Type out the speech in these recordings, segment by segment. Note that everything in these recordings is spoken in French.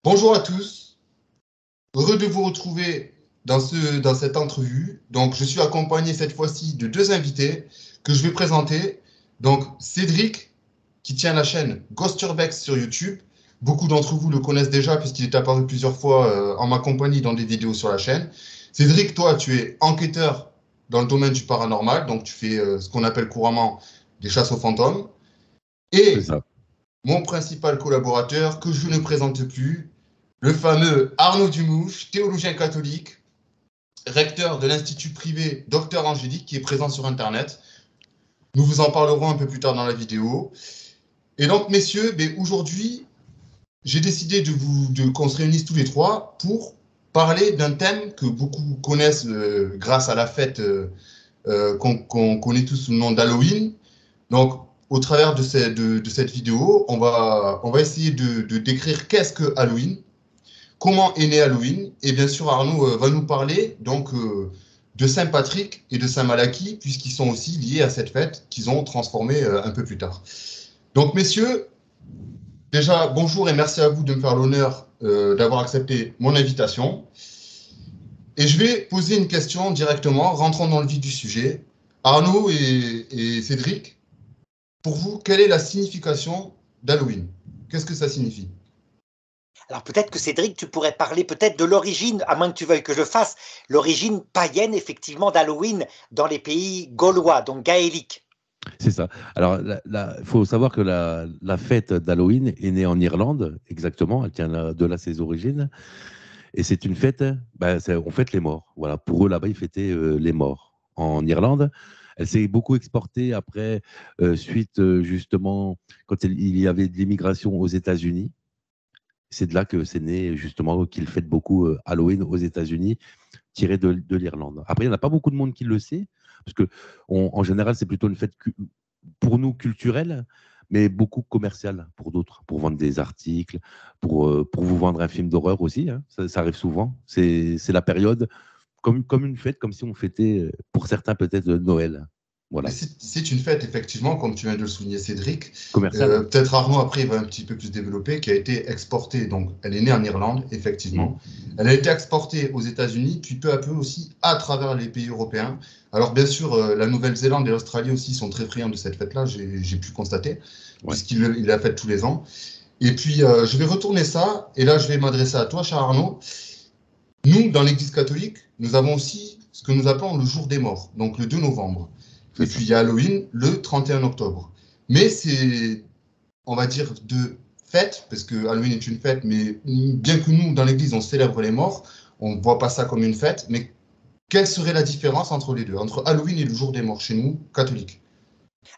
Bonjour à tous, heureux de vous retrouver dans cette entrevue. Donc, je suis accompagné cette fois-ci de deux invités que je vais présenter. Donc, Cédric, qui tient la chaîne Ghost Urbex sur YouTube. Beaucoup d'entre vous le connaissent déjà puisqu'il est apparu plusieurs fois en ma compagnie dans des vidéos sur la chaîne. Cédric, toi, tu es enquêteur dans le domaine du paranormal, donc tu fais ce qu'on appelle couramment des chasses aux fantômes. C'est Et ça. mon principal collaborateur, que je ne présente plus, le fameux Arnaud Dumouche, théologien catholique, recteur de l'Institut privé Docteur Angélique, qui est présent sur Internet. Nous vous en parlerons un peu plus tard dans la vidéo. Et donc, messieurs, aujourd'hui, j'ai décidé qu'on se réunisse tous les trois pour parler d'un thème que beaucoup connaissent grâce à la fête qu'on connaît tous sous le nom d'Halloween. Donc, au travers de cette vidéo, on va essayer de décrire qu'est-ce que Halloween, comment est né Halloween, et bien sûr Arnaud va nous parler donc de Saint Patrick et de Saint Malachie, puisqu'ils sont aussi liés à cette fête qu'ils ont transformée un peu plus tard. Donc messieurs, déjà bonjour et merci à vous de me faire l'honneur d'avoir accepté mon invitation. Et je vais poser une question directement, rentrons dans le vif du sujet. Arnaud et Cédric, pour vous, quelle est la signification d'Halloween? Qu'est-ce que ça signifie? Alors peut-être que Cédric, tu pourrais parler peut-être de l'origine, à moins que tu veuilles que je fasse, l'origine païenne effectivement d'Halloween dans les pays gaulois, donc gaéliques. C'est ça. Alors, il faut savoir que la fête d'Halloween est née en Irlande, exactement. Elle tient de là ses origines. Et c'est une fête, on fête les morts. Voilà. Pour eux, là-bas, ils fêtaient les morts. En Irlande, elle s'est beaucoup exportée après, suite justement, quand il y avait de l'immigration aux États-Unis. C'est de là que c'est né, justement, qu'ils fêtent beaucoup Halloween aux États-Unis, tiré de l'Irlande. Après, il n'y en a pas beaucoup de monde qui le sait, parce que en général, c'est plutôt une fête pour nous culturelle, mais beaucoup commerciale pour d'autres, pour vendre des articles, pour vous vendre un film d'horreur aussi. Hein. Ça arrive souvent. C'est la période comme une fête, comme si on fêtait, pour certains peut-être, Noël. Voilà. C'est une fête, effectivement, comme tu viens de le souligner, Cédric. Commercial. Peut-être Arnaud, après, il va un petit peu plus développer, qui a été exportée. Donc, elle est née en Irlande, effectivement. Elle a été exportée aux États-Unis, puis peu à peu aussi à travers les pays européens. Alors, bien sûr, la Nouvelle-Zélande et l'Australie aussi sont très friands de cette fête-là, j'ai pu constater, puisqu'il la fête tous les ans. Et puis, je vais retourner ça, et là, je vais m'adresser à toi, cher Arnaud. Nous, dans l'Église catholique, nous avons aussi ce que nous appelons le jour des morts, donc le 2 novembre. Et puis il y a Halloween le 31 octobre. Mais c'est, on va dire, de fête, parce que Halloween est une fête, mais bien que nous, dans l'Église, on célèbre les morts, on ne voit pas ça comme une fête, mais quelle serait la différence entre les deux, entre Halloween et le jour des morts chez nous, catholiques?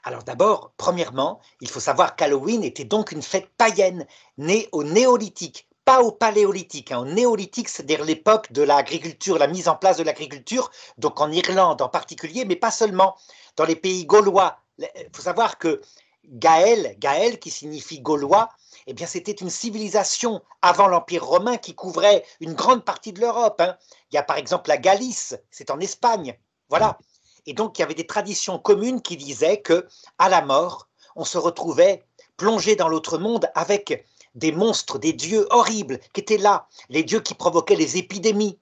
Alors d'abord, premièrement, il faut savoir qu'Halloween était donc une fête païenne, née au néolithique, pas au paléolithique. Au néolithique, c'est-à-dire l'époque de l'agriculture, la mise en place de l'agriculture, donc en Irlande en particulier, mais pas seulement, dans les pays gaulois. Il faut savoir que Gaël qui signifie gaulois, eh bien c'était une civilisation avant l'Empire romain qui couvrait une grande partie de l'Europe. Hein. Il y a par exemple la Galice, c'est en Espagne. Voilà. Et donc, il y avait des traditions communes qui disaient que, à la mort, on se retrouvait plongé dans l'autre monde avec des monstres, des dieux horribles qui étaient là, les dieux qui provoquaient les épidémies.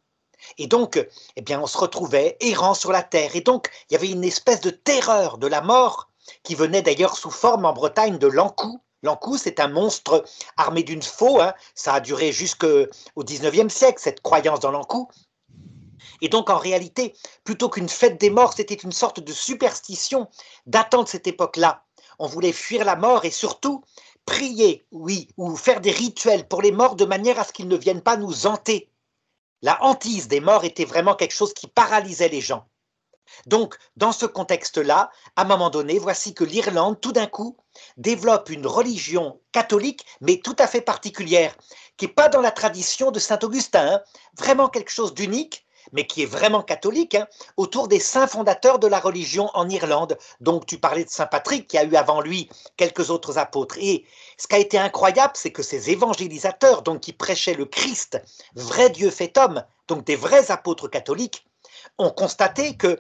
Et donc, eh bien, on se retrouvait errant sur la terre. Et donc, il y avait une espèce de terreur de la mort qui venait d'ailleurs sous forme en Bretagne de l'Ankou. L'Ankou, c'est un monstre armé d'une faux. Hein. Ça a duré jusqu'au 19e siècle, cette croyance dans l'Ankou. Et donc, en réalité, plutôt qu'une fête des morts, c'était une sorte de superstition datant de cette époque-là. On voulait fuir la mort et surtout prier, oui, ou faire des rituels pour les morts de manière à ce qu'ils ne viennent pas nous hanter. La hantise des morts était vraiment quelque chose qui paralysait les gens. Donc, dans ce contexte-là, à un moment donné, voici que l'Irlande, tout d'un coup, développe une religion catholique, mais tout à fait particulière, qui n'est pas dans la tradition de Saint-Augustin, hein, vraiment quelque chose d'unique, mais qui est vraiment catholique, hein, autour des saints fondateurs de la religion en Irlande. Donc tu parlais de Saint Patrick, qui a eu avant lui quelques autres apôtres. Et ce qui a été incroyable, c'est que ces évangélisateurs, donc qui prêchaient le Christ, vrai Dieu fait homme, donc des vrais apôtres catholiques, ont constaté que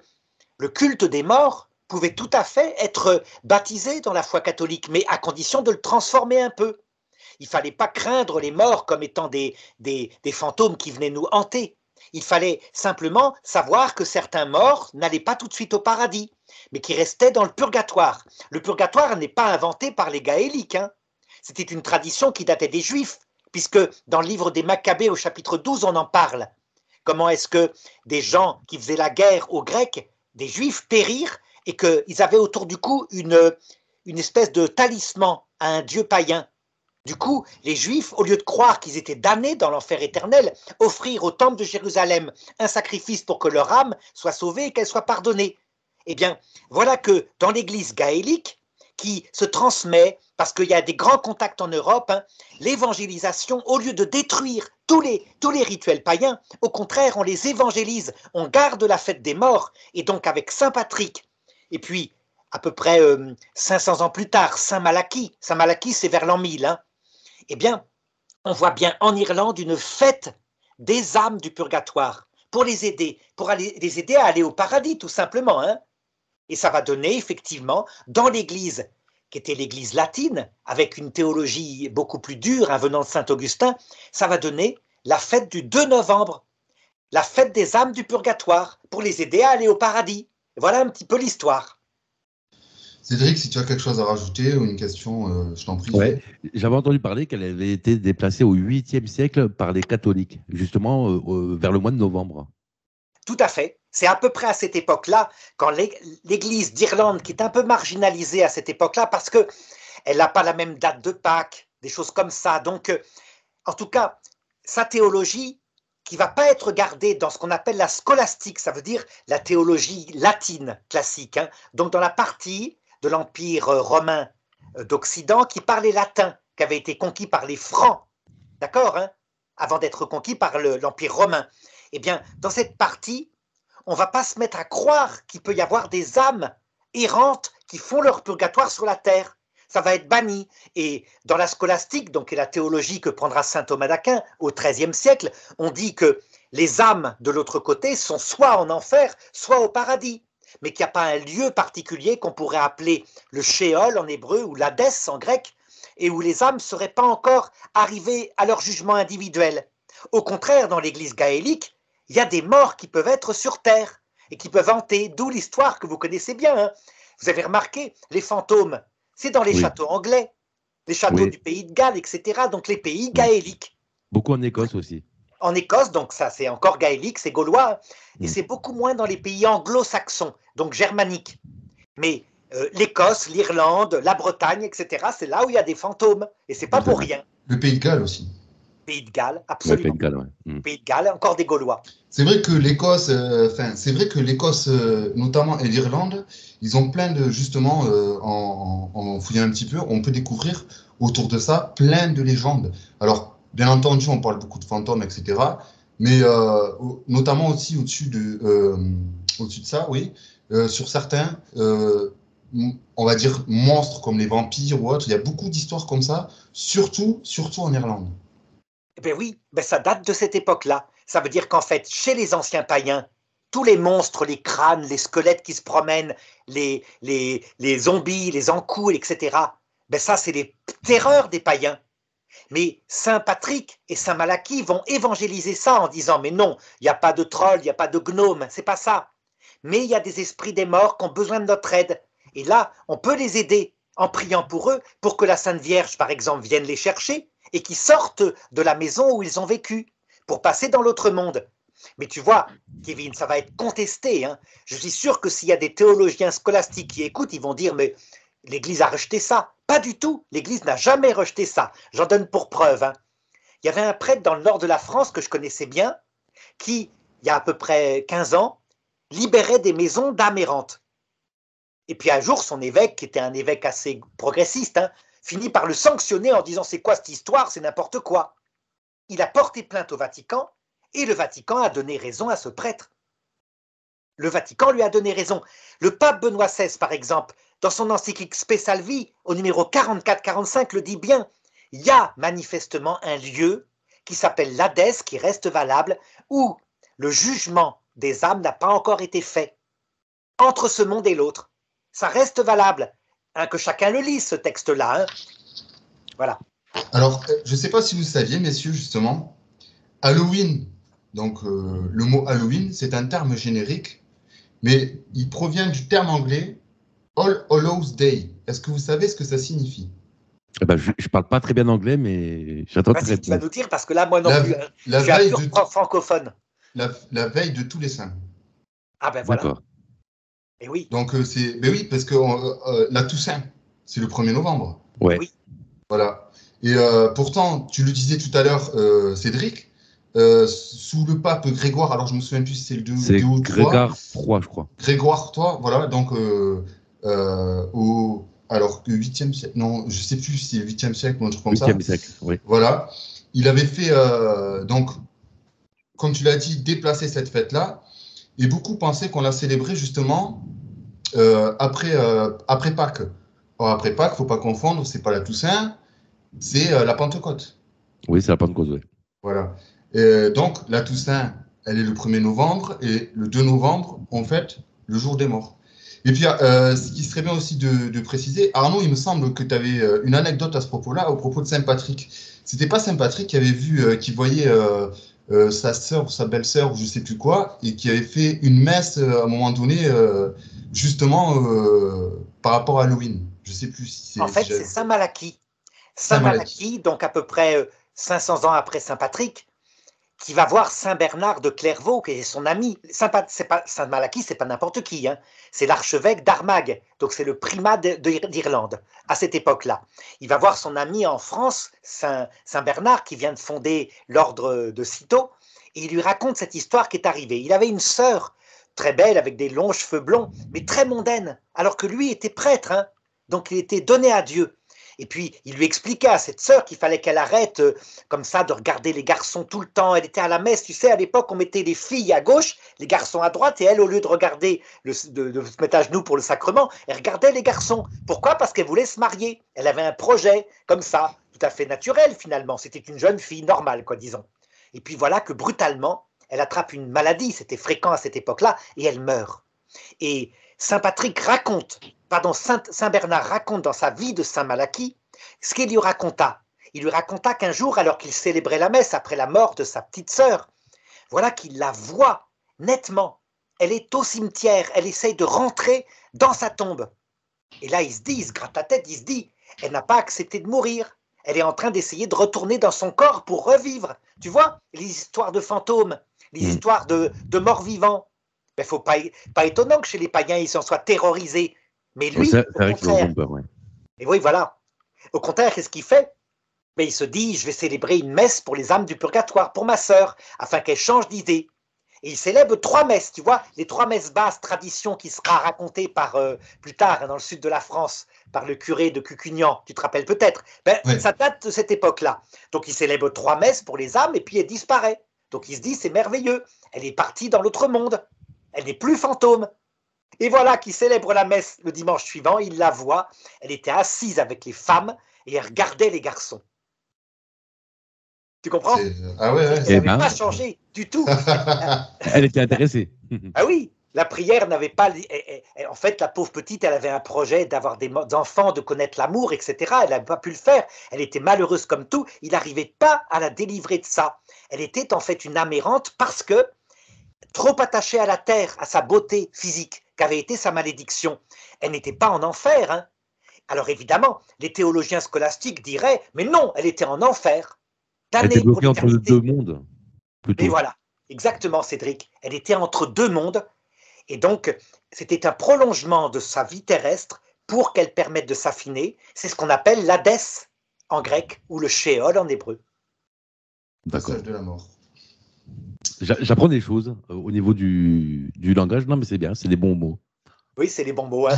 le culte des morts pouvait tout à fait être baptisé dans la foi catholique, mais à condition de le transformer un peu. Il ne fallait pas craindre les morts comme étant des fantômes qui venaient nous hanter. Il fallait simplement savoir que certains morts n'allaient pas tout de suite au paradis, mais qui restaient dans le purgatoire. Le purgatoire n'est pas inventé par les gaéliques, hein. C'était une tradition qui datait des Juifs, puisque dans le livre des Maccabées au chapitre 12, on en parle. Comment est-ce que des gens qui faisaient la guerre aux Grecs, des Juifs, périrent et qu'ils avaient autour du cou une espèce de talisman à un dieu païen. Du coup, les Juifs, au lieu de croire qu'ils étaient damnés dans l'enfer éternel, offrirent au temple de Jérusalem un sacrifice pour que leur âme soit sauvée et qu'elle soit pardonnée. Eh bien, voilà que dans l'église gaélique, qui se transmet, parce qu'il y a des grands contacts en Europe, hein, l'évangélisation, au lieu de détruire tous les rituels païens, au contraire, on les évangélise, on garde la fête des morts, et donc avec Saint Patrick, et puis à peu près 500 ans plus tard, Saint Malachie c'est vers l'an 1000, hein, eh bien, on voit bien en Irlande une fête des âmes du purgatoire, pour les aider à aller au paradis, tout simplement, hein. Et ça va donner effectivement, dans l'église, qui était l'église latine, avec une théologie beaucoup plus dure, hein, venant de Saint-Augustin, ça va donner la fête du 2 novembre, la fête des âmes du purgatoire, pour les aider à aller au paradis. Voilà un petit peu l'histoire. Cédric, si tu as quelque chose à rajouter ou une question, je t'en prie. Ouais, j'avais entendu parler qu'elle avait été déplacée au 8e siècle par les catholiques, justement vers le mois de novembre. Tout à fait. C'est à peu près à cette époque-là, quand l'église d'Irlande, qui est un peu marginalisée à cette époque-là, parce qu'elle n'a pas la même date de Pâques, des choses comme ça. Donc, en tout cas, sa théologie, qui ne va pas être gardée dans ce qu'on appelle la scolastique, ça veut dire la théologie latine classique, hein, donc dans la partie de l'Empire romain d'Occident qui parlait latin, qui avait été conquis par les Francs, d'accord, hein, avant d'être conquis par l'Empire romain. Eh bien, dans cette partie, on ne va pas se mettre à croire qu'il peut y avoir des âmes errantes qui font leur purgatoire sur la terre. Ça va être banni. Et dans la scolastique, donc et la théologie que prendra saint Thomas d'Aquin au XIIIe siècle, on dit que les âmes de l'autre côté sont soit en enfer, soit au paradis, mais qu'il n'y a pas un lieu particulier qu'on pourrait appeler le Sheol en hébreu ou l'Hadès en grec, et où les âmes ne seraient pas encore arrivées à leur jugement individuel. Au contraire, dans l'église gaélique, il y a des morts qui peuvent être sur terre et qui peuvent hanter, d'où l'histoire que vous connaissez bien, hein. Vous avez remarqué, les fantômes, c'est dans les châteaux anglais, les châteaux du pays de Galles, etc., donc les pays gaéliques. Beaucoup en Écosse aussi. En Écosse, donc ça c'est encore gaélique, c'est gaulois, et c'est beaucoup moins dans les pays anglo-saxons, donc germaniques. Mais l'Écosse, l'Irlande, la Bretagne, etc., c'est là où il y a des fantômes, et c'est pas pour rien. Le pays de Galles aussi. Pays de Galles, absolument. Pays de Galles, Pays de Galles, encore des Gaulois. C'est vrai que l'Écosse, notamment, et l'Irlande, ils ont plein de, justement, en fouillant un petit peu, on peut découvrir autour de ça plein de légendes. Alors, bien entendu, on parle beaucoup de fantômes, etc. Mais notamment aussi au-dessus de ça, oui, sur certains, on va dire, monstres comme les vampires ou autres, il y a beaucoup d'histoires comme ça, surtout en Irlande. Ben oui, ben ça date de cette époque-là. Ça veut dire qu'en fait, chez les anciens païens, tous les monstres, les crânes, les squelettes qui se promènent, les zombies, les encous, etc., ben ça, c'est les terreurs des païens. Mais Saint Patrick et Saint Malachie vont évangéliser ça en disant « Mais non, il n'y a pas de trolls, il n'y a pas de gnomes, c'est pas ça. Mais il y a des esprits des morts qui ont besoin de notre aide. Et là, on peut les aider en priant pour eux, pour que la Sainte Vierge, par exemple, vienne les chercher et qu'ils sortent de la maison où ils ont vécu, pour passer dans l'autre monde. » Mais tu vois, Kevin, ça va être contesté, hein. Je suis sûr que s'il y a des théologiens scolastiques qui écoutent, ils vont dire « Mais l'Église a rejeté ça. » Pas du tout, l'Église n'a jamais rejeté ça. J'en donne pour preuve, hein. Il y avait un prêtre dans le nord de la France que je connaissais bien, qui, il y a à peu près 15 ans, libérait des maisons d'âmes errantes. Et puis un jour, son évêque, qui était un évêque assez progressiste, hein, finit par le sanctionner en disant « C'est quoi cette histoire? C'est n'importe quoi. » Il a porté plainte au Vatican et le Vatican a donné raison à ce prêtre. Le Vatican lui a donné raison. Le pape Benoît XVI, par exemple, dans son encyclique Spe Salvi, au numéro 44-45, le dit bien. Il y a manifestement un lieu qui s'appelle l'Hadès, qui reste valable, où le jugement des âmes n'a pas encore été fait. Entre ce monde et l'autre. Ça reste valable. Hein, que chacun le lise, ce texte-là. Hein. Voilà. Alors, je ne sais pas si vous saviez, messieurs, justement, Halloween, donc le mot Halloween, c'est un terme générique, mais il provient du terme anglais All Hallows Day. Est-ce que vous savez ce que ça signifie? Eh ben, je ne parle pas très bien anglais, mais j'attends de Vas-y, tu vas réponse. nous dire, parce que là, moi non La, plus, la je suis un veille pur de, francophone. la veille de tous les saints. Ah ben voilà, D'accord. et oui, Donc, ben oui, parce que la Toussaint, c'est le 1er novembre. Ouais. oui. Voilà. Et pourtant, tu le disais tout à l'heure, Cédric, sous le pape Grégoire, alors je me souviens plus si c'est le 2 C'est ou 3. Grégoire III, je crois. Grégoire III, voilà, donc alors que 8e siècle, non, je sais plus si c'est le 8e siècle ou un truc comme ça. 8e siècle, oui. Voilà. Il avait fait, donc, comme tu l'as dit, déplacer cette fête-là, et beaucoup pensaient qu'on la célébrait justement après Pâques. Or, après Pâques, il ne faut pas confondre, c'est pas la Toussaint, c'est la Pentecôte. Oui, c'est la Pentecôte, oui. Voilà. Donc, la Toussaint, elle est le 1er novembre, et le 2 novembre, on fête le jour des morts. Et puis, ce qui serait bien aussi de préciser, Arnaud, il me semble que tu avais une anecdote à ce propos-là, au propos de Saint-Patrick. C'était pas Saint-Patrick qui avait vu, qui voyait sa sœur ou sa belle-sœur ou je sais plus quoi, et qui avait fait une messe à un moment donné, justement par rapport à Halloween. Je sais plus si c'est En fait, c'est Saint Malachie. Saint Malachie, donc à peu près 500 ans après Saint Patrick, qui va voir Saint Bernard de Clairvaux, qui est son ami. Saint Malachie, c'est pas n'importe qui, hein. C'est l'archevêque d'Armagh, donc c'est le primat d'Irlande à cette époque-là. Il va voir son ami en France, Saint Bernard, qui vient de fonder l'ordre de Cîteaux, et il lui raconte cette histoire qui est arrivée. Il avait une sœur très belle, avec des longs cheveux blonds, mais très mondaine, alors que lui était prêtre, hein. Donc il était donné à Dieu. Et puis, il lui expliqua à cette sœur qu'il fallait qu'elle arrête comme ça de regarder les garçons tout le temps. Elle était à la messe, tu sais, à l'époque, on mettait les filles à gauche, les garçons à droite, et elle, au lieu de regarder, de se mettre à genoux pour le sacrement, elle regardait les garçons. Pourquoi? Parce qu'elle voulait se marier. Elle avait un projet comme ça, tout à fait naturel finalement. C'était une jeune fille normale, quoi, disons. Et puis voilà que brutalement, elle attrape une maladie, c'était fréquent à cette époque-là, et elle meurt. Et Saint Patrick raconte, pardon, Saint Bernard raconte dans sa vie de Saint Malachie ce qu'il lui raconta. Il lui raconta qu'un jour, alors qu'il célébrait la messe après la mort de sa petite sœur, voilà qu'il la voit nettement. Elle est au cimetière, elle essaye de rentrer dans sa tombe. Et là, il se gratte la tête, il se dit, elle n'a pas accepté de mourir. Elle est en train d'essayer de retourner dans son corps pour revivre. Tu vois, les histoires de fantômes, les histoires de morts vivants. Il ne faut pas étonnant que chez les païens, ils s'en soient terrorisés. Mais lui, C'est au vrai qu'ils ont contraire. peur, ouais. Et oui, voilà. Au contraire, qu'est-ce qu'il fait? Mais il se dit, je vais célébrer une messe pour les âmes du purgatoire, pour ma sœur, afin qu'elle change d'idée. Et il célèbre 3 messes, tu vois, les 3 messes basses, tradition qui sera racontée par, plus tard, hein, dans le sud de la France, par le curé de Cucugnan, tu te rappelles peut-être. Ben, Oui. Ça date de cette époque-là. Donc il célèbre 3 messes pour les âmes et puis elle disparaît. Donc il se dit, c'est merveilleux, elle est partie dans l'autre monde, elle n'est plus fantôme. Et voilà qu'il célèbre la messe le dimanche suivant, il la voit, elle était assise avec les femmes et elle regardait les garçons. Tu comprends? Ah ouais, ouais. Elle n'avait pas changé du tout. Elle était intéressée. Ah oui, la prière n'avait pas... En fait, la pauvre petite, elle avait un projet d'avoir des enfants, de connaître l'amour, etc. Elle n'avait pas pu le faire. Elle était malheureuse comme tout. Il n'arrivait pas à la délivrer de ça. Elle était en fait une âme errante parce que trop attachée à la terre, à sa beauté physique, qu'avait été sa malédiction. Elle n'était pas en enfer, hein. Alors évidemment, les théologiens scolastiques diraient, mais non, elle était en enfer. Elle était bloquée entre les 2 mondes, plutôt. Et voilà, exactement, Cédric. Elle était entre 2 mondes, et donc c'était un prolongement de sa vie terrestre pour qu'elle permette de s'affiner. C'est ce qu'on appelle l'Hadès en grec, ou le Sheol en hébreu. Passage de la mort. J'apprends des choses au niveau du langage. Non, mais c'est bien, c'est des bons mots. Oui, c'est les bons mots. Hein,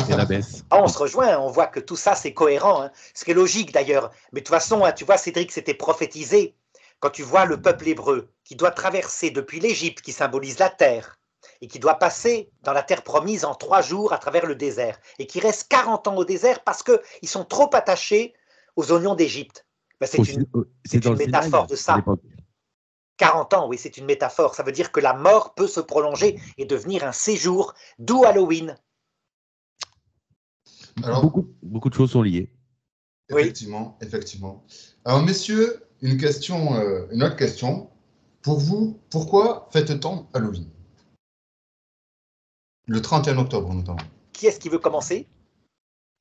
et la baisse. Ah, on se rejoint, on voit que tout ça, c'est cohérent. Hein, ce qui est logique d'ailleurs. Mais de toute façon, hein, tu vois, Cédric, c'était prophétisé. Quand tu vois le peuple hébreu qui doit traverser depuis l'Égypte, qui symbolise la terre, et qui doit passer dans la terre promise en 3 jours à travers le désert, et qui reste 40 ans au désert parce qu'ils sont trop attachés aux oignons d'Égypte. Ben, c'est une métaphore de ça. 40 ans, oui, c'est une métaphore. Ça veut dire que la mort peut se prolonger et devenir un séjour, d'où Halloween. Alors, beaucoup de choses sont liées. Oui. Effectivement, effectivement. Alors, messieurs, une autre question. Pour vous, pourquoi fête-t-on Halloween? Le 31 octobre, notamment. Qui est-ce qui veut commencer?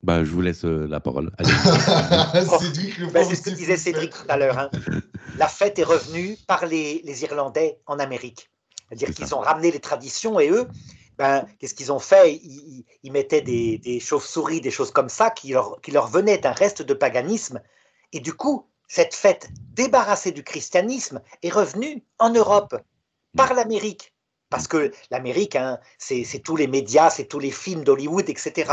Bah, je vous laisse la parole. Allez. Cédric, le Ben, pauvre, c'est ce que disait Cédric tout à l'heure. Hein. La fête est revenue par les Irlandais en Amérique. C'est-à-dire C'est qu'ils ça. ont ramené les traditions et eux, ben, qu'est-ce qu'ils ont fait? Ils mettaient des chauves-souris, des choses comme ça qui leur venaient d'un reste de paganisme. Et du coup, cette fête débarrassée du christianisme est revenue en Europe par l'Amérique. Parce que l'Amérique, hein, c'est tous les médias, c'est tous les films d'Hollywood, etc.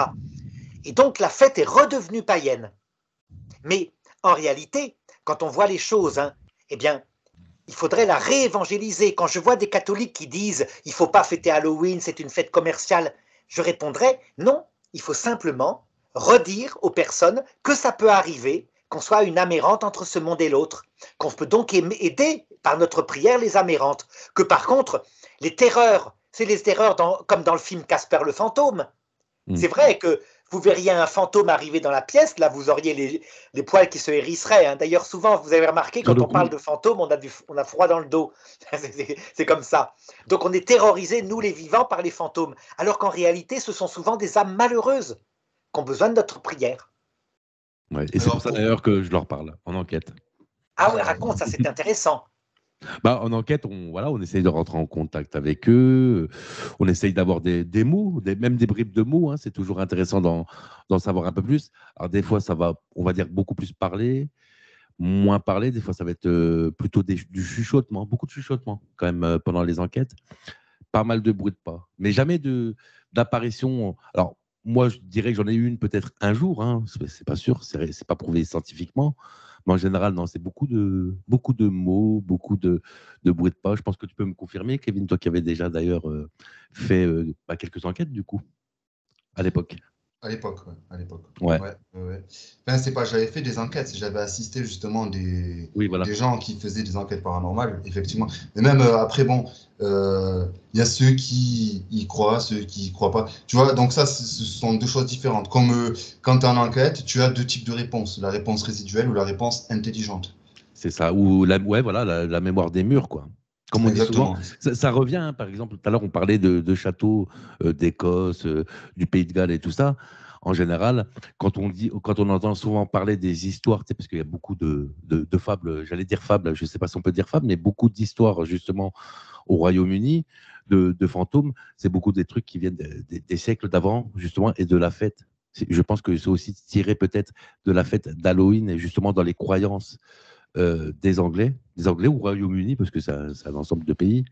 Et donc la fête est redevenue païenne. Mais en réalité, quand on voit les choses, hein, eh bien, il faudrait la réévangéliser. Quand je vois des catholiques qui disent il ne faut pas fêter Halloween, c'est une fête commerciale, je répondrais non, il faut simplement redire aux personnes que ça peut arriver, qu'on soit une amérantes entre ce monde et l'autre, qu'on peut donc aider par notre prière les amérantes, que par contre, les terreurs, c'est les terreurs comme dans le film Casper le fantôme. C'est vrai que vous verriez un fantôme arriver dans la pièce, là vous auriez les poils qui se hérisseraient. Hein. D'ailleurs, souvent, vous avez remarqué, quand on parle de fantôme, on a froid dans le dos. C'est comme ça. Donc on est terrorisés, nous les vivants, par les fantômes. Alors qu'en réalité, ce sont souvent des âmes malheureuses qui ont besoin de notre prière. Ouais, et c'est pour ça d'ailleurs que je leur parle en enquête. Ah ouais, raconte, ça c'est intéressant. Bah, en enquête, on essaye de rentrer en contact avec eux, on essaye d'avoir des mots, même des bribes de mots, hein, c'est toujours intéressant d'en savoir un peu plus. Alors des fois, ça va, on va dire, beaucoup plus parler, moins parler, des fois ça va être plutôt du chuchotement, beaucoup de chuchotement quand même pendant les enquêtes, pas mal de bruit de pas, mais jamais d'apparition. Alors moi, je dirais que j'en ai eu une peut-être un jour, hein, c'est pas sûr, c'est pas prouvé scientifiquement. Mais en général, non, c'est beaucoup de mots, beaucoup de bruit de pas. Je pense que tu peux me confirmer, Kevin, toi qui avais déjà d'ailleurs fait quelques enquêtes du coup, à l'époque. À l'époque, ouais. À l'époque. Ouais. Ouais. Enfin, c'est pas, j'avais fait des enquêtes, j'avais assisté justement des gens qui faisaient des enquêtes paranormales, effectivement. Mais même après, bon, il y a ceux qui y croient, ceux qui y croient pas. Tu vois, donc ça, ce sont deux choses différentes. Comme quand tu es en enquête, tu as deux types de réponses, la réponse résiduelle ou la réponse intelligente. C'est ça, ou la mémoire des murs, quoi. Comme on dit souvent, ça revient, hein, par exemple, tout à l'heure on parlait de châteaux d'Écosse, du Pays de Galles et tout ça. En général, quand on entend souvent parler des histoires, parce qu'il y a beaucoup de fables, j'allais dire fables, je ne sais pas si on peut dire fables, mais beaucoup d'histoires justement au Royaume-Uni de fantômes, c'est beaucoup des trucs qui viennent des siècles d'avant, justement, et de la fête. Je pense que c'est aussi tiré peut-être de la fête d'Halloween, et justement dans les croyances des Anglais au Royaume-Uni, parce que c'est un ensemble de pays,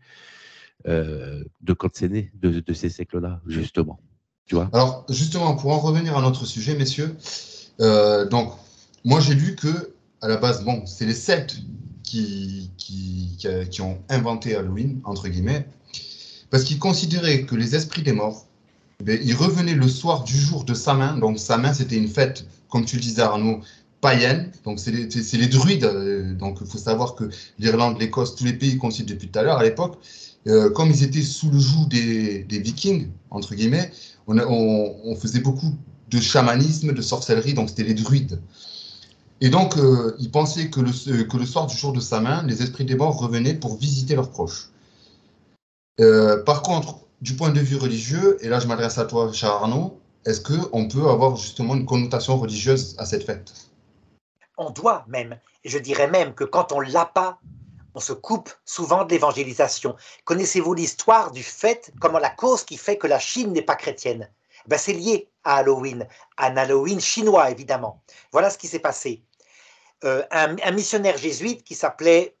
de quand c'est né, de ces siècles-là, justement. Tu vois. Alors, justement, pour en revenir à notre sujet, messieurs, donc, moi j'ai lu que, à la base, bon, c'est les Celtes qui ont inventé Halloween, entre guillemets, parce qu'ils considéraient que les esprits des morts, ils revenaient le soir du jour de Samhain. Donc, Samhain, c'était une fête, comme tu le disais, Arnaud, païenne. Donc, c'est les druides. Donc, il faut savoir que l'Irlande, l'Écosse, tous les pays qu'on cite depuis tout à l'heure, à l'époque, comme ils étaient sous le joug des Vikings, entre guillemets, on faisait beaucoup de chamanisme, de sorcellerie, donc c'était les druides. Et donc, ils pensaient que le soir du jour de Samhain, les esprits des morts revenaient pour visiter leurs proches. Par contre, du point de vue religieux, et là je m'adresse à toi, cher Arnaud, est-ce qu'on peut avoir justement une connotation religieuse à cette fête? On doit même, et je dirais même que quand on ne l'a pas, on se coupe souvent de l'évangélisation. Connaissez-vous l'histoire du fait, comment la cause qui fait que la Chine n'est pas chrétienne? Ben, c'est lié à Halloween, à un Halloween chinois évidemment. Voilà ce qui s'est passé. Un missionnaire jésuite qui s'appelait,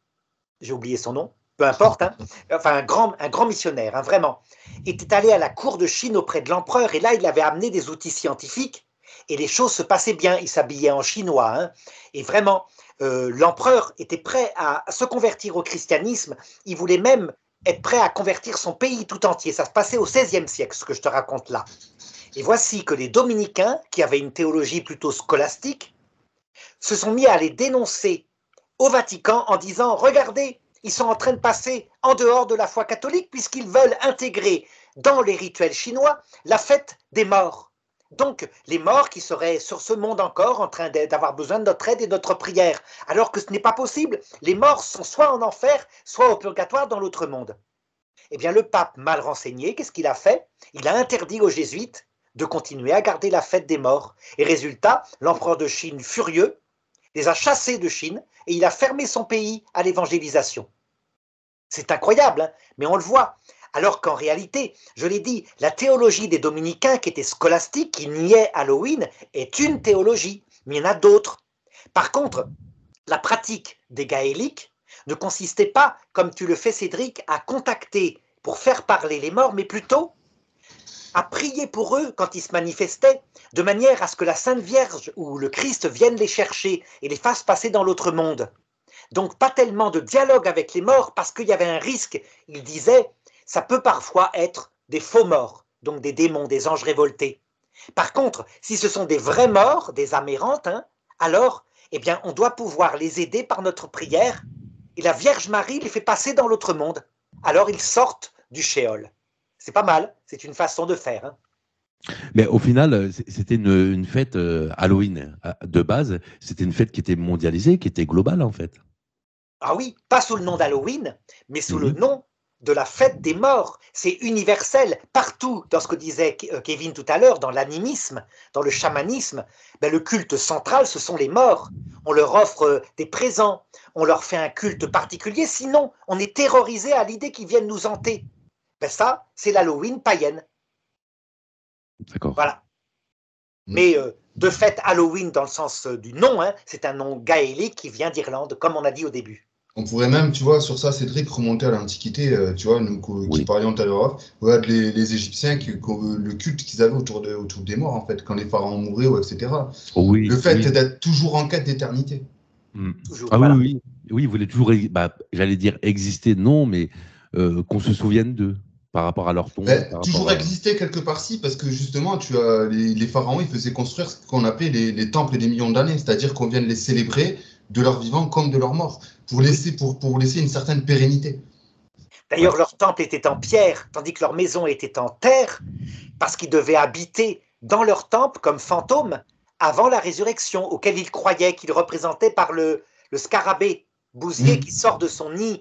j'ai oublié son nom, peu importe, hein, enfin un grand missionnaire, hein, vraiment, était allé à la cour de Chine auprès de l'empereur et là il avait amené des outils scientifiques et les choses se passaient bien. Il s'habillait en chinois, hein, et vraiment, l'empereur était prêt à se convertir au christianisme. Il voulait même être prêt à convertir son pays tout entier. Ça se passait au XVIe siècle, ce que je te raconte là. Et voici que les dominicains, qui avaient une théologie plutôt scolastique, se sont mis à les dénoncer au Vatican en disant « Regardez, ils sont en train de passer en dehors de la foi catholique puisqu'ils veulent intégrer dans les rituels chinois la fête des morts. » Donc, les morts qui seraient sur ce monde encore en train d'avoir besoin de notre aide et de notre prière, alors que ce n'est pas possible. Les morts sont soit en enfer, soit au purgatoire dans l'autre monde. Eh bien, le pape, mal renseigné, qu'est-ce qu'il a fait? Il a interdit aux jésuites de continuer à garder la fête des morts. Et résultat, l'empereur de Chine, furieux, les a chassés de Chine et il a fermé son pays à l'évangélisation. C'est incroyable, hein, mais on le voit. Alors qu'en réalité, je l'ai dit, la théologie des dominicains qui était scolastique, qui niait Halloween, est une théologie, mais il y en a d'autres. Par contre, la pratique des gaéliques ne consistait pas, comme tu le fais Cédric, à contacter pour faire parler les morts, mais plutôt à prier pour eux quand ils se manifestaient, de manière à ce que la Sainte Vierge ou le Christ viennent les chercher et les fassent passer dans l'autre monde. Donc pas tellement de dialogue avec les morts parce qu'il y avait un risque. Il disait, ça peut parfois être des faux morts, donc des démons, des anges révoltés. Par contre, si ce sont des vrais morts, des âmes errantes, hein, alors, eh bien, on doit pouvoir les aider par notre prière et la Vierge Marie les fait passer dans l'autre monde. Alors ils sortent du shéol. C'est pas mal, c'est une façon de faire. Hein. Mais au final, c'était une fête Halloween de base. C'était une fête qui était mondialisée, qui était globale en fait. Ah oui, pas sous le nom d'Halloween, mais sous le Mhm. nom de la fête des morts. C'est universel. Partout, dans ce que disait Kevin tout à l'heure, dans l'animisme, dans le chamanisme, ben, le culte central, ce sont les morts. On leur offre des présents, on leur fait un culte particulier, sinon on est terrorisé à l'idée qu'ils viennent nous hanter. Ben ça, c'est l'Halloween païenne. D'accord. Voilà. Mais de fait, Halloween, dans le sens du nom, hein, c'est un nom gaélique qui vient d'Irlande, comme on a dit au début. On pourrait même, tu vois, sur ça, Cédric, remonter à l'Antiquité, tu vois, nous qui Oui. parlions tout à l'heure, regarde les Égyptiens, le culte qu'ils avaient autour des morts, en fait, quand les pharaons mouraient, etc. Oui, Le fait oui. d'être toujours en quête d'éternité. Mm. Toujours, Ah oui, voilà. oui, oui, ils voulaient toujours, j'allais dire exister, non, mais qu'on se souvienne d'eux par rapport à leur tombe, Ben, par rapport toujours à. exister quelque part si, parce que justement, tu as les pharaons, ils faisaient construire ce qu'on appelait les temples des millions d'années, c'est-à-dire qu'on vient de les célébrer de leur vivant comme de leur mort, pour laisser une certaine pérennité. Ouais. D'ailleurs, leur temple était en pierre, tandis que leur maison était en terre, parce qu'ils devaient habiter dans leur temple comme fantômes avant la résurrection, auquel ils croyaient qu'ils représentaient par le scarabée bousier qui Mm. sort de son nid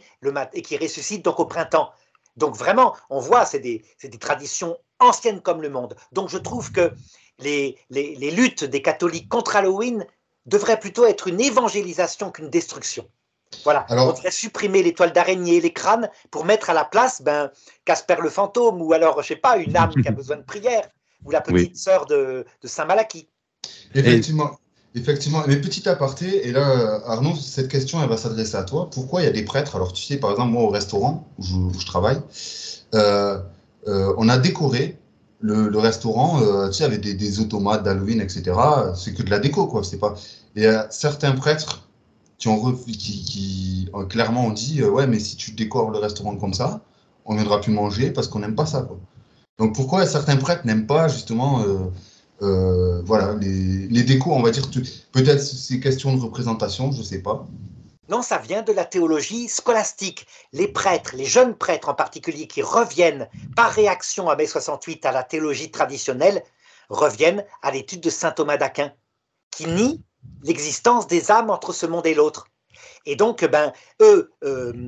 et qui ressuscite donc au printemps. Donc vraiment, on voit, c'est des traditions anciennes comme le monde. Donc je trouve que les luttes des catholiques contre Halloween devraient plutôt être une évangélisation qu'une destruction. Voilà, on Alors, devrait supprimer les toiles d'araignée et les crânes pour mettre à la place Casper le fantôme ou alors, je sais pas, une âme qui a besoin de prière ou la Oui. petite sœur de Saint Malachie. Et effectivement, effectivement, mais petit aparté, et là, Arnaud, cette question, elle va s'adresser à toi. Pourquoi il y a des prêtres? Alors, tu sais, par exemple, moi, au restaurant où je travaille, euh, on a décoré le restaurant, tu sais, avec des automates d'Halloween, etc. C'est que de la déco, quoi. C'est pas. Et certains prêtres qui clairement ont dit, ouais, mais si tu décores le restaurant comme ça, on ne viendra plus manger parce qu'on n'aime pas ça, quoi. Donc pourquoi certains prêtres n'aiment pas justement voilà, les décos, on va dire, peut-être c'est question de représentation, je ne sais pas. Non, ça vient de la théologie scolastique. Les prêtres, les jeunes prêtres en particulier, qui reviennent par réaction à mai 68 à la théologie traditionnelle, reviennent à l'étude de saint Thomas d'Aquin, qui nie l'existence des âmes entre ce monde et l'autre. Et donc, eux,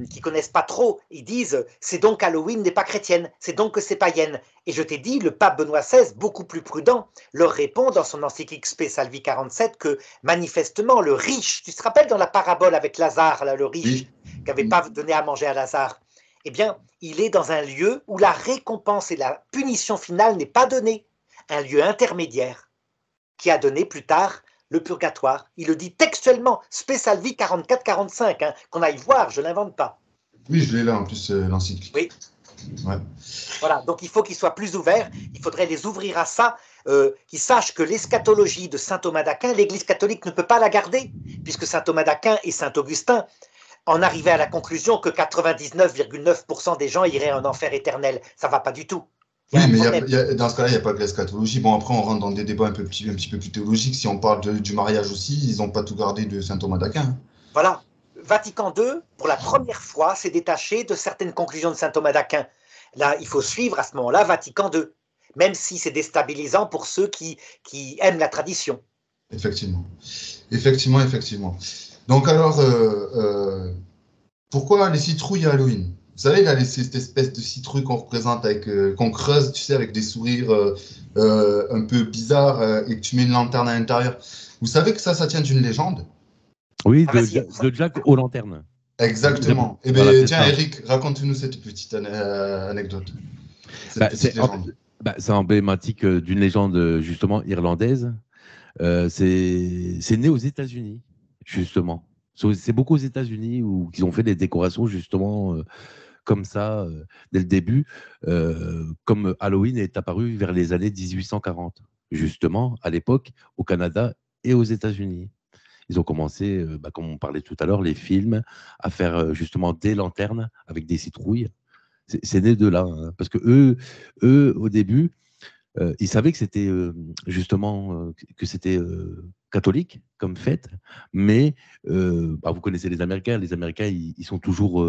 qui connaissent pas trop, ils disent, c'est donc Halloween n'est pas chrétienne, c'est donc que c'est païenne. Et je t'ai dit, le pape Benoît XVI, beaucoup plus prudent, leur répond dans son encyclique Spe Salvi 47 que manifestement le riche, tu te rappelles dans la parabole avec Lazare, là, le riche Oui. qui n'avait pas donné à manger à Lazare, eh bien, il est dans un lieu où la récompense et la punition finale n'est pas donnée, un lieu intermédiaire qui a donné plus tard le purgatoire. Il le dit textuellement, Spe Salvi 44-45, hein, qu'on aille voir, je ne l'invente pas. Oui, je l'ai là en plus, l'encyclique. Oui. Ouais. Voilà, donc il faut qu'ils soient plus ouverts, il faudrait les ouvrir à ça, qu'ils sachent que l'eschatologie de saint Thomas d'Aquin, l'Église catholique ne peut pas la garder, puisque saint Thomas d'Aquin et saint Augustin en arrivaient à la conclusion que 99,9% des gens iraient en enfer éternel. Ça ne va pas du tout. Oui, mais dans ce cas-là, il n'y a pas que l'eschatologie. Bon, après, on rentre dans des débats un petit peu plus théologiques. Si on parle du mariage aussi, ils n'ont pas tout gardé de saint Thomas d'Aquin. Voilà. Vatican II, pour la première fois, s'est détaché de certaines conclusions de saint Thomas d'Aquin. Là, il faut suivre à ce moment-là Vatican II. même si c'est déstabilisant pour ceux qui aiment la tradition. Effectivement. Donc alors, pourquoi les citrouilles à Halloween? Vous savez, là, cette espèce de citrouille qu'on représente, qu'on creuse, tu sais, avec des sourires un peu bizarres et que tu mets une lanterne à l'intérieur. Vous savez que ça tient d'une légende? Oui, vas-y. de Jack aux lanternes. Exactement. Eh bien, Voilà, c'est tiens, ça. Eric, raconte-nous cette petite anecdote. Cette Bah, petite légende. c'est emblématique d'une légende justement irlandaise. C'est né aux États-Unis, justement. C'est beaucoup aux États-Unis où ils ont fait des décorations justement comme ça dès le début, comme Halloween est apparu vers les années 1840, justement à l'époque au Canada et aux États-Unis. Ils ont commencé, comme on parlait tout à l'heure, les films à faire justement des lanternes avec des citrouilles. C'est né de là, hein, parce que eux au début, ils savaient que c'était justement que c'était catholique comme fête, mais vous connaissez les Américains. Les Américains, ils sont toujours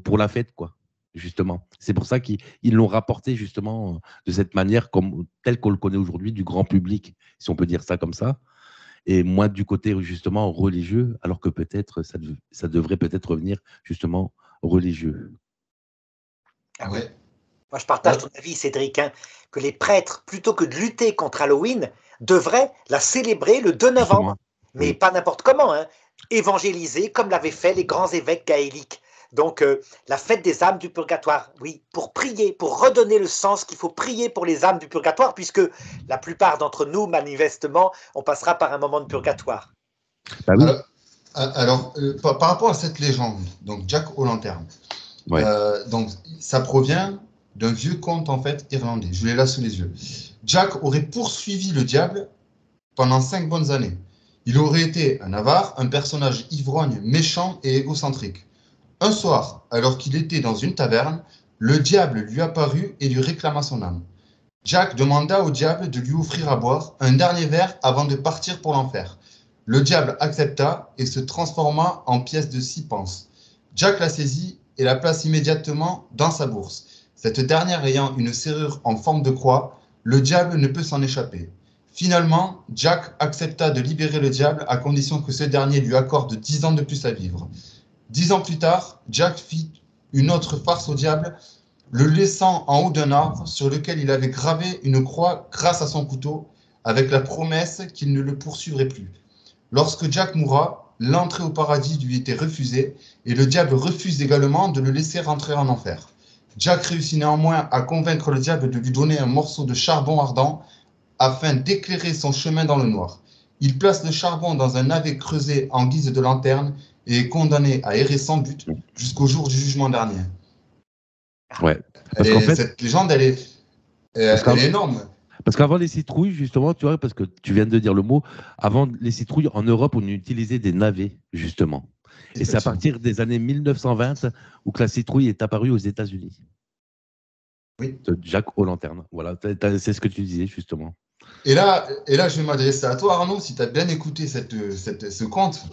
pour la fête, quoi. Justement, c'est pour ça qu'ils l'ont rapporté justement de cette manière, tel qu'on le connaît aujourd'hui, du grand public, si on peut dire ça comme ça, et moins du côté justement religieux, alors que peut-être ça devrait peut-être revenir justement religieux. Ah oui. Ouais. Moi, je partage ton avis, Cédric, hein, que les prêtres, plutôt que de lutter contre Halloween, devraient la célébrer le 2 novembre. Justement, Mais oui. pas n'importe comment, hein, évangéliser comme l'avaient fait les grands évêques gaéliques. Donc, la fête des âmes du purgatoire, oui, pour prier, pour redonner le sens qu'il faut prier pour les âmes du purgatoire, puisque la plupart d'entre nous, manifestement, on passera par un moment de purgatoire. Bah oui. Alors, par rapport à cette légende, donc Jack O'Lantern, Ouais. donc ça provient d'un vieux conte en fait irlandais. Je l'ai là sous les yeux. Jack aurait poursuivi le diable pendant 5 bonnes années. Il aurait été un avare, un personnage ivrogne, méchant et égocentrique. Un soir, alors qu'il était dans une taverne, le diable lui apparut et lui réclama son âme. Jack demanda au diable de lui offrir à boire un dernier verre avant de partir pour l'enfer. Le diable accepta et se transforma en pièce de 6 pence. Jack la saisit et la place immédiatement dans sa bourse. Cette dernière ayant une serrure en forme de croix, le diable ne peut s'en échapper. Finalement, Jack accepta de libérer le diable à condition que ce dernier lui accorde 10 ans de plus à vivre. 10 ans plus tard, Jack fit une autre farce au diable, le laissant en haut d'un arbre sur lequel il avait gravé une croix grâce à son couteau, avec la promesse qu'il ne le poursuivrait plus. Lorsque Jack mourra, l'entrée au paradis lui était refusée et le diable refuse également de le laisser rentrer en enfer. Jack réussit néanmoins à convaincre le diable de lui donner un morceau de charbon ardent afin d'éclairer son chemin dans le noir. Il place le charbon dans un navet creusé en guise de lanterne et est condamné à errer sans but jusqu'au jour du jugement dernier. Ouais. Parce qu'en fait, cette légende, elle est énorme. Parce qu'avant les citrouilles, justement, tu vois, parce que tu viens de dire le mot, avant les citrouilles, en Europe, on utilisait des navets, justement. Et c'est à partir des années 1920 où que la citrouille est apparue aux États-Unis. Oui. De Jack O'Lantern. Voilà, c'est ce que tu disais, justement. Et là, je vais m'adresser à toi, Arnaud, si tu as bien écouté ce conte.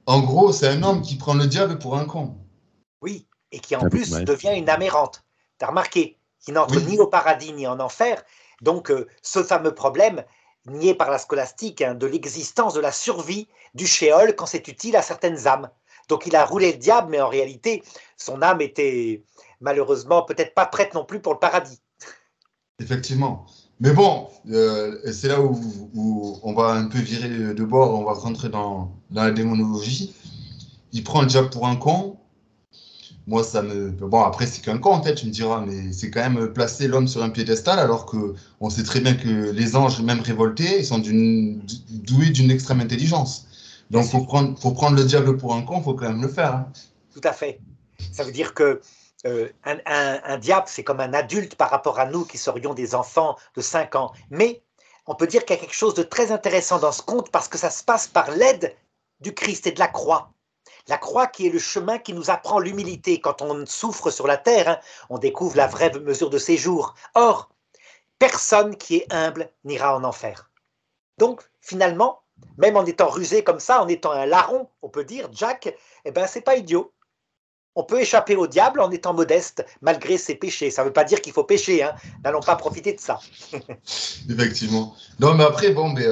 En gros, c'est un homme qui prend le diable pour un con. Oui, et qui en plus devient une âme errante. Tu as remarqué, qui n'entre ni au paradis ni en enfer. Donc, ce fameux problème, nié par la scolastique, hein, de l'existence, de la survie du shéol quand c'est utile à certaines âmes. Donc, il a roulé le diable, mais en réalité, son âme était malheureusement peut-être pas prête non plus pour le paradis. Effectivement. Mais bon, c'est là où on va un peu virer de bord, on va rentrer dans la démonologie. Il prend le diable pour un con. Moi, ça me... Bon, après, c'est qu'un con, en fait, tu me diras, mais c'est quand même placer l'homme sur un piédestal, alors qu'on sait très bien que les anges, même révoltés, ils sont doués d'une extrême intelligence. Donc, pour prendre le diable pour un con, il faut quand même le faire. Hein. Tout à fait. Ça veut dire que un diable, c'est comme un adulte par rapport à nous qui serions des enfants de 5 ans. Mais on peut dire qu'il y a quelque chose de très intéressant dans ce conte parce que ça se passe par l'aide du Christ et de la croix. La croix qui est le chemin qui nous apprend l'humilité. Quand on souffre sur la terre, hein, on découvre la vraie mesure de ses jours. Or, personne qui est humble n'ira en enfer. Donc, finalement, même en étant rusé comme ça, en étant un larron, on peut dire, Jack, eh ben, c'est pas idiot. on peut échapper au diable en étant modeste malgré ses péchés. Ça ne veut pas dire qu'il faut pécher, hein. N'allons pas profiter de ça. Effectivement. Non, mais après, bon, mais,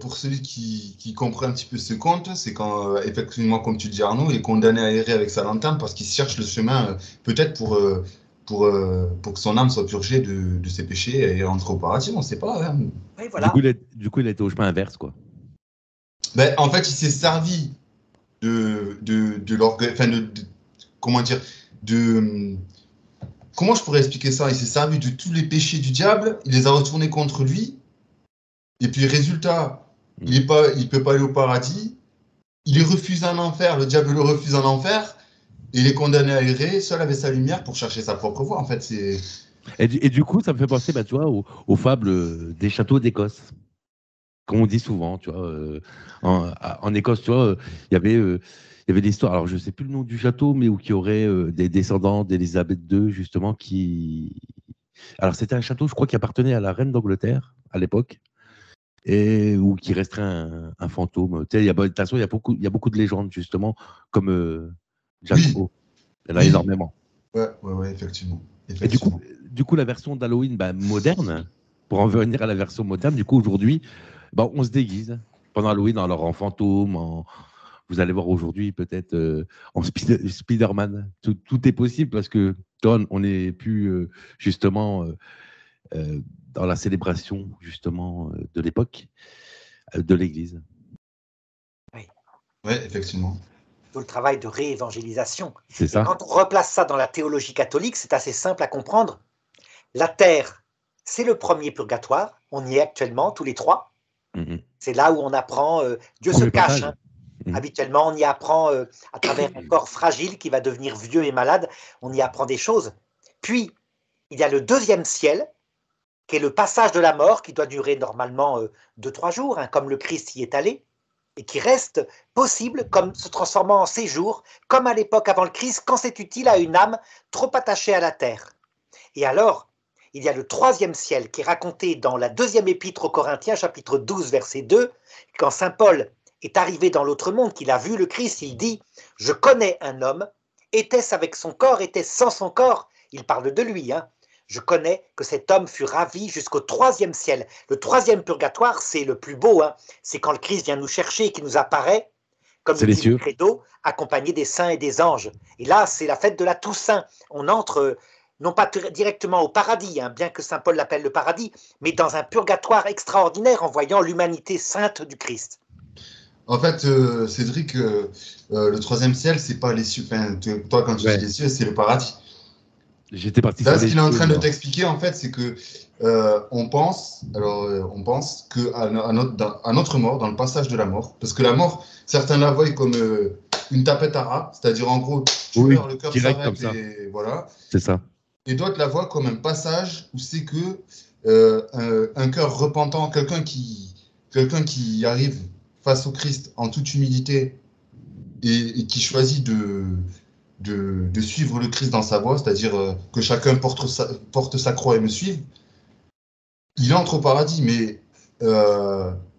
pour celui qui comprend un petit peu ce conte, c'est quand, effectivement, comme tu dis, Arnaud, il est condamné à errer avec sa lanterne parce qu'il cherche le chemin, peut-être pour que son âme soit purgée de ses péchés et rentre au paradis, on ne sait pas. Hein. Oui, voilà. Du coup, il a été au chemin inverse, quoi. Ben, en fait, il s'est servi de l'orgueil, enfin, comment dire, comment je pourrais expliquer ça? Il s'est servi de tous les péchés du diable, il les a retournés contre lui, et puis résultat, il peut pas aller au paradis, il est refusé en enfer, le diable le refuse en enfer, et il est condamné à errer, seul avec sa lumière pour chercher sa propre voie. En fait, c'est... Et du coup, ça me fait penser, bah, tu vois, aux fables des châteaux d'Écosse. Comme on dit souvent, tu vois, en Écosse, tu vois, il y avait l'histoire, alors je ne sais plus le nom du château, mais où il y aurait des descendants d'Élisabeth II, justement, qui... Alors c'était un château, je crois, qui appartenait à la reine d'Angleterre, à l'époque, et où qui resterait un fantôme. Tu sais, de toute façon, il y a beaucoup de légendes, justement, comme Jack Oui. O. Il y en a énormément. Ouais, effectivement. Et du coup, la version d'Halloween moderne, pour en venir à la version moderne, du coup, aujourd'hui, bah, on se déguise pendant Halloween en fantôme. Vous allez voir aujourd'hui peut-être en Spider-Man. Tout est possible parce que on n'est plus justement dans la célébration justement de l'époque de l'Église. Oui. Ouais, effectivement. Tout le travail de réévangélisation. C'est ça. Et quand on replace ça dans la théologie catholique, c'est assez simple à comprendre. La terre, c'est le premier purgatoire. On y est actuellement, tous les trois. C'est là où on apprend, Dieu se cache. Hein. Habituellement, on y apprend à travers un corps fragile qui va devenir vieux et malade. On y apprend des choses. Puis, il y a le deuxième ciel, qui est le passage de la mort, qui doit durer normalement 2-3 jours, hein, comme le Christ y est allé, et qui reste possible comme se transformant en séjour, comme à l'époque avant le Christ, quand c'est utile à une âme trop attachée à la terre. Et alors, il y a le troisième ciel qui est raconté dans la deuxième épître aux Corinthiens, chapitre 12, verset 2, quand saint Paul est arrivé dans l'autre monde, qu'il a vu le Christ, il dit « Je connais un homme, était-ce avec son corps, était-ce sans son corps ?» Il parle de lui, hein. Je connais que cet homme fut ravi jusqu'au troisième ciel. Le troisième purgatoire, c'est le plus beau, hein. C'est quand le Christ vient nous chercher et qui nous apparaît, comme le dit le credo, accompagné des saints et des anges. Et là, c'est la fête de la Toussaint. On entre... non pas directement au paradis, hein, bien que saint Paul l'appelle le paradis, mais dans un purgatoire extraordinaire en voyant l'humanité sainte du Christ. En fait, Cédric, le troisième ciel, c'est pas les cieux. Enfin, toi, quand tu dis les cieux, c'est le paradis. J'étais parti. Là, ce qu'il est en train de t'expliquer, en fait, c'est que on pense qu'à notre mort, dans le passage de la mort, parce que la mort, certains la voient comme une tapette à rats, c'est-à-dire en gros, tu meurs, le cœur s'arrête et voilà. C'est ça. Et d'autres la voient comme un passage où c'est que un cœur repentant, quelqu'un qui arrive face au Christ en toute humilité et qui choisit de suivre le Christ dans sa voie, c'est-à-dire que chacun porte sa croix et me suive, il entre au paradis, mais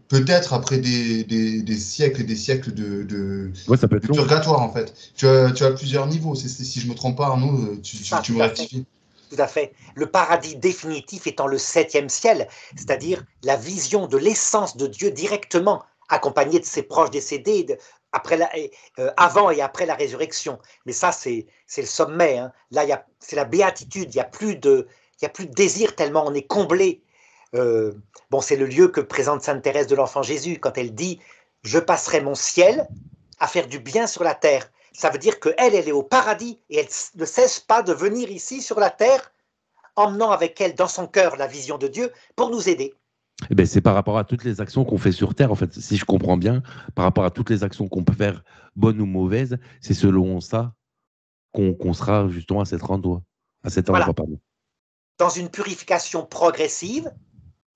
peut-être après des siècles et des siècles de purgatoire, en fait. Tu as plusieurs niveaux. Si je ne me trompe pas, Arnaud, tu me rectifies. Tout à fait. Le paradis définitif étant le septième ciel, c'est-à-dire la vision de l'essence de Dieu directement, accompagné de ses proches décédés, avant et après la résurrection. Mais ça, c'est le sommet. Hein. Là, c'est la béatitude. Il n'y a plus de désir tellement on est comblé. Bon, c'est le lieu que présente sainte Thérèse de l'Enfant Jésus quand elle dit « Je passerai mon ciel à faire du bien sur la terre ». Ça veut dire qu'elle est au paradis et elle ne cesse pas de venir ici sur la terre, emmenant avec elle dans son cœur la vision de Dieu pour nous aider. Eh ben, c'est par rapport à toutes les actions qu'on fait sur Terre, en fait, si je comprends bien, par rapport à toutes les actions qu'on peut faire, bonnes ou mauvaises, c'est selon ça qu'on sera justement à cet endroit. Voilà. Dans une purification progressive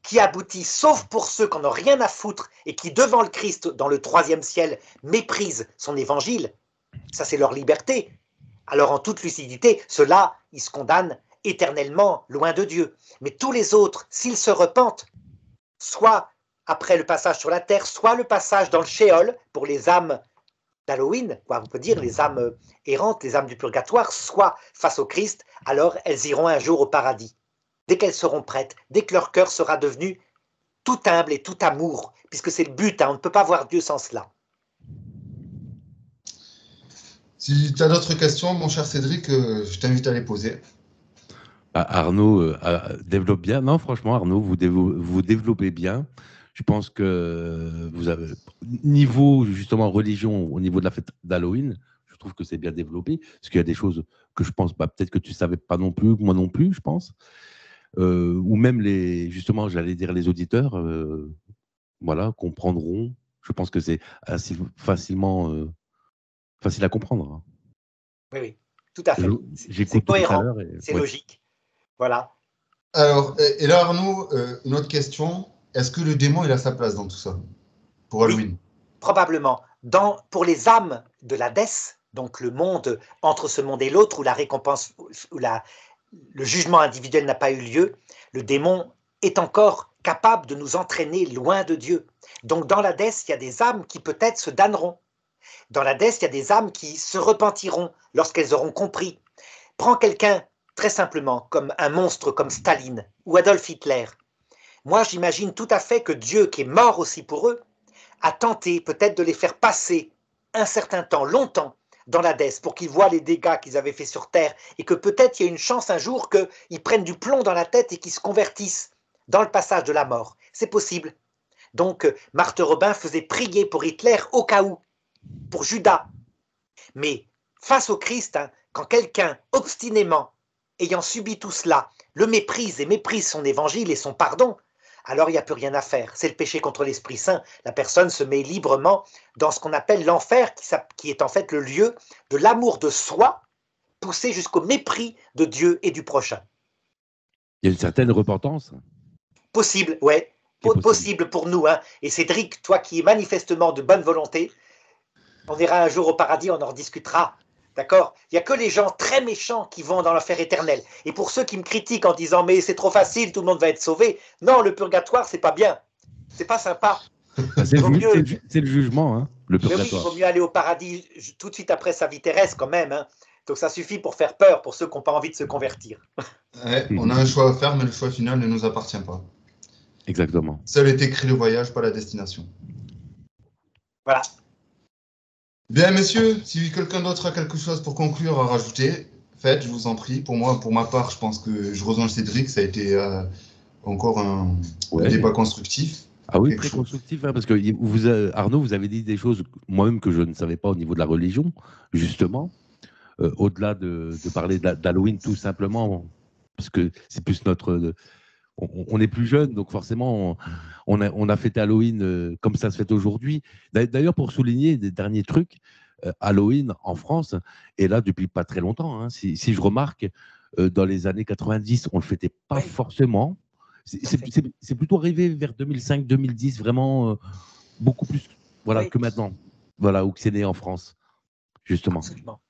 qui aboutit, sauf pour ceux qui n'en ont rien à foutre et qui, devant le Christ, dans le troisième ciel, méprisent son évangile, ça c'est leur liberté. Alors en toute lucidité, ceux-là, ils se condamnent éternellement loin de Dieu. Mais tous les autres, s'ils se repentent, soit après le passage sur la terre, soit le passage dans le Sheol pour les âmes d'Halloween, quoi, on peut dire, les âmes errantes, les âmes du purgatoire, soit face au Christ, alors elles iront un jour au paradis. Dès qu'elles seront prêtes, dès que leur cœur sera devenu tout humble et tout amour, puisque c'est le but, on ne peut pas voir Dieu sans cela. Si tu as d'autres questions, mon cher Cédric, je t'invite à les poser. Arnaud développe bien. Non, franchement, Arnaud, vous développez bien. Je pense que vous avez, niveau justement religion, au niveau de la fête d'Halloween, je trouve que c'est bien développé. Parce qu'il y a des choses que je pense, peut-être que tu ne savais pas non plus, moi non plus, je pense. Ou même justement, j'allais dire les auditeurs, voilà, comprendront. Je pense que c'est facile à comprendre. Oui, oui, tout à fait. J'écoute tout à l'heure. C'est logique. Voilà. Alors, et là, Arnaud, une autre question. Est-ce que le démon, il a sa place dans tout ça, pour Halloween? Oui, probablement. Pour les âmes de l'Hadès, donc le monde entre ce monde et l'autre, où la récompense, où le jugement individuel n'a pas eu lieu, le démon est encore capable de nous entraîner loin de Dieu. Donc dans l'Hadès, il y a des âmes qui peut-être se damneront. Dans l'Hadès, il y a des âmes qui se repentiront lorsqu'elles auront compris. Prends quelqu'un, très simplement, comme un monstre comme Staline ou Adolf Hitler. Moi, j'imagine tout à fait que Dieu, qui est mort aussi pour eux, a tenté peut-être de les faire passer un certain temps, longtemps, dans l'Hadès, pour qu'ils voient les dégâts qu'ils avaient faits sur Terre, et que peut-être il y a une chance un jour qu'ils prennent du plomb dans la tête et qu'ils se convertissent dans le passage de la mort. C'est possible. Donc, Marthe Robin faisait prier pour Hitler au cas où, pour Judas. Mais face au Christ, quand quelqu'un, obstinément, ayant subi tout cela, le méprise et méprise son évangile et son pardon, alors il n'y a plus rien à faire. C'est le péché contre l'Esprit Saint. La personne se met librement dans ce qu'on appelle l'enfer, qui est en fait le lieu de l'amour de soi, poussé jusqu'au mépris de Dieu et du prochain. Il y a une certaine repentance. Possible, ouais. Possible pour nous. Et Cédric, toi qui es manifestement de bonne volonté, on ira un jour au paradis, on en rediscutera. D'accord? Il n'y a que les gens très méchants qui vont dans l'enfer éternel. Et pour ceux qui me critiquent en disant mais c'est trop facile, tout le monde va être sauvé. Non, le purgatoire, c'est pas bien. C'est pas sympa. C'est le jugement, le purgatoire. Mais oui, il vaut mieux aller au paradis tout de suite après sa vie terrestre quand même. Donc ça suffit pour faire peur pour ceux qui n'ont pas envie de se convertir. Ouais, on a un choix à faire, mais le choix final ne nous appartient pas. Exactement. Seul est écrit le voyage, pas la destination. Voilà. Bien, messieurs, si quelqu'un d'autre a quelque chose pour conclure à rajouter, faites, je vous en prie. Pour moi, pour ma part, je pense que je rejoins Cédric. Ça a été encore un débat constructif. Ah oui, très constructif, parce que Arnaud, vous avez dit des choses moi-même que je ne savais pas au niveau de la religion, justement. Au-delà de parler d'Halloween, tout simplement, parce que c'est plus notre... On est plus jeune, donc forcément, on a fêté Halloween comme ça se fait aujourd'hui. D'ailleurs, pour souligner des derniers trucs, Halloween en France est là depuis pas très longtemps. Si je remarque, dans les années 90, on ne le fêtait pas forcément. C'est plutôt arrivé vers 2005-2010, vraiment beaucoup plus que maintenant, où c'est né en France, justement. Absolument.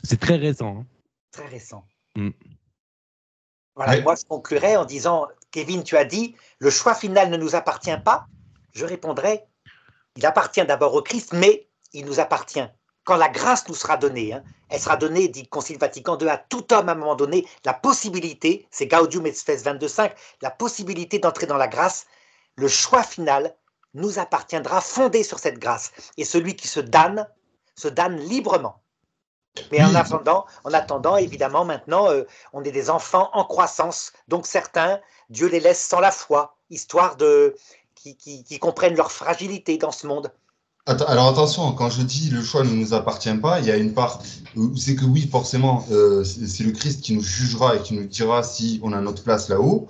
C'est très récent. Très récent. Mm. Voilà, moi je conclurai en disant, Kevin, tu as dit, le choix final ne nous appartient pas. Je répondrai, il appartient d'abord au Christ, mais il nous appartient. Quand la grâce nous sera donnée, elle sera donnée, dit le Concile Vatican II, à tout homme à un moment donné, la possibilité, c'est Gaudium et Spes 22.5, la possibilité d'entrer dans la grâce, le choix final nous appartiendra fondé sur cette grâce. Et celui qui se damne librement. Mais en attendant, évidemment, maintenant, on est des enfants en croissance. Donc certains, Dieu les laisse sans la foi, histoire qu'ils comprennent leur fragilité dans ce monde. Alors attention, quand je dis le choix ne nous appartient pas, il y a une part où c'est que oui, forcément, c'est le Christ qui nous jugera et qui nous dira si on a notre place là-haut.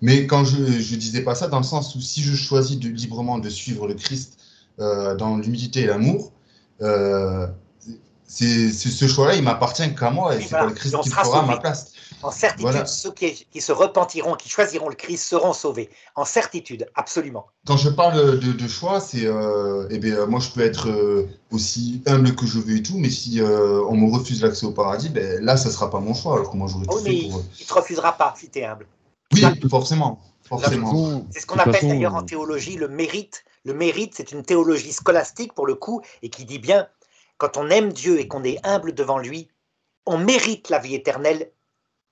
Mais quand je disais pas ça, dans le sens où si je choisis librement de suivre le Christ dans l'humilité et l'amour, ce choix-là, il m'appartient qu'à moi et c'est pas le Christ qui le fera à ma place. En certitude, ceux qui se repentiront, qui choisiront le Christ seront sauvés. En certitude, absolument. Quand je parle de choix, c'est moi je peux être aussi humble que je veux et tout, mais si on me refuse l'accès au paradis, là ça sera pas mon choix. Alors comment j'aurais tout fait pour... Il te refusera pas si tu es humble. Oui, forcément. C'est ce qu'on appelle d'ailleurs en théologie le mérite. Le mérite, c'est une théologie scolastique pour le coup, et qui dit bien, quand on aime Dieu et qu'on est humble devant lui, on mérite la vie éternelle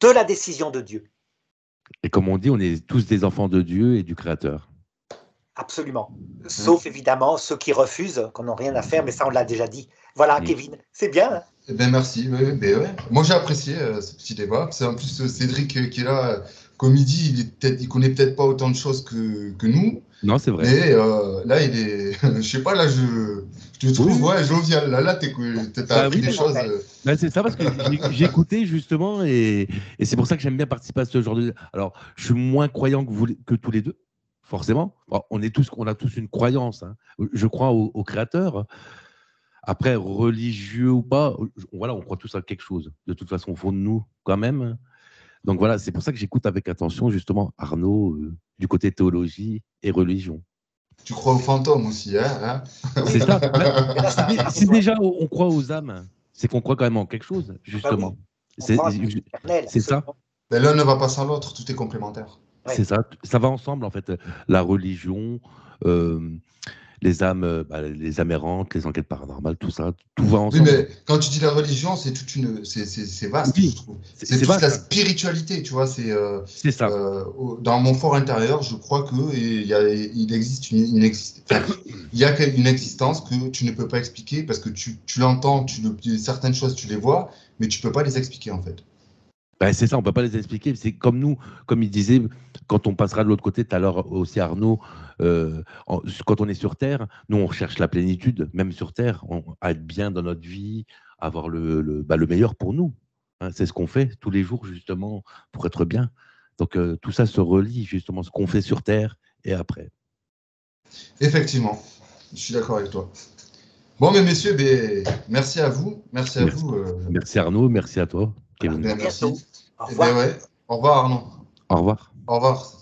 de la décision de Dieu. Et comme on dit, on est tous des enfants de Dieu et du Créateur. Absolument. Sauf évidemment ceux qui refusent, qu'on n'a rien à faire, mais ça on l'a déjà dit. Voilà, Kevin, c'est bien. Hein? Eh ben merci. Ouais. Moi j'ai apprécié ce petit débat. C'est en plus Cédric qui est là. Comme il dit, il connaît peut-être pas autant de choses que nous. Non, c'est vrai. Mais là, il est. Je sais pas, là, je te trouve jovial. Là, t'as appris des choses. Ben, c'est ça, parce que j'ai écouté justement, et c'est pour ça que j'aime bien participer à ce genre de. Alors, je suis moins croyant que tous les deux, forcément. Bon, on a tous une croyance. Hein. Je crois au Créateur. Après, religieux ou pas, voilà, on croit tous à quelque chose. De toute façon, au fond de nous, quand même. Donc voilà, c'est pour ça que j'écoute avec attention justement Arnaud du côté théologie et religion. Tu crois aux fantômes aussi, hein C'est ça. Si déjà on croit aux âmes, c'est qu'on croit quand même en quelque chose, justement. C'est ça. Mais l'un ne va pas sans l'autre, tout est complémentaire. C'est ça. Ça va ensemble, en fait. La religion, les âmes errantes, les enquêtes paranormales, tout ça, tout va ensemble. Oui, mais quand tu dis la religion, c'est vaste, je trouve. C'est toute vaste, la spiritualité, tu vois. C'est ça. Dans mon fort intérieur, je crois qu'il y a une existence que tu ne peux pas expliquer parce que tu l'entends, certaines choses, tu les vois, mais tu ne peux pas les expliquer, en fait. Ben, c'est ça, on ne peut pas les expliquer. C'est comme nous, comme il disait, quand on passera de l'autre côté, tout à l'heure aussi Arnaud, quand on est sur Terre, nous on recherche la plénitude, même sur Terre, à être bien dans notre vie, avoir le meilleur pour nous. Hein, c'est ce qu'on fait tous les jours justement pour être bien. Donc tout ça se relie justement, ce qu'on fait sur Terre et après. Effectivement, je suis d'accord avec toi. Bon, mais messieurs, merci à vous. Merci à vous. Merci Arnaud, merci à toi. Merci. Au revoir. Au revoir Arnaud. Au revoir. Au revoir.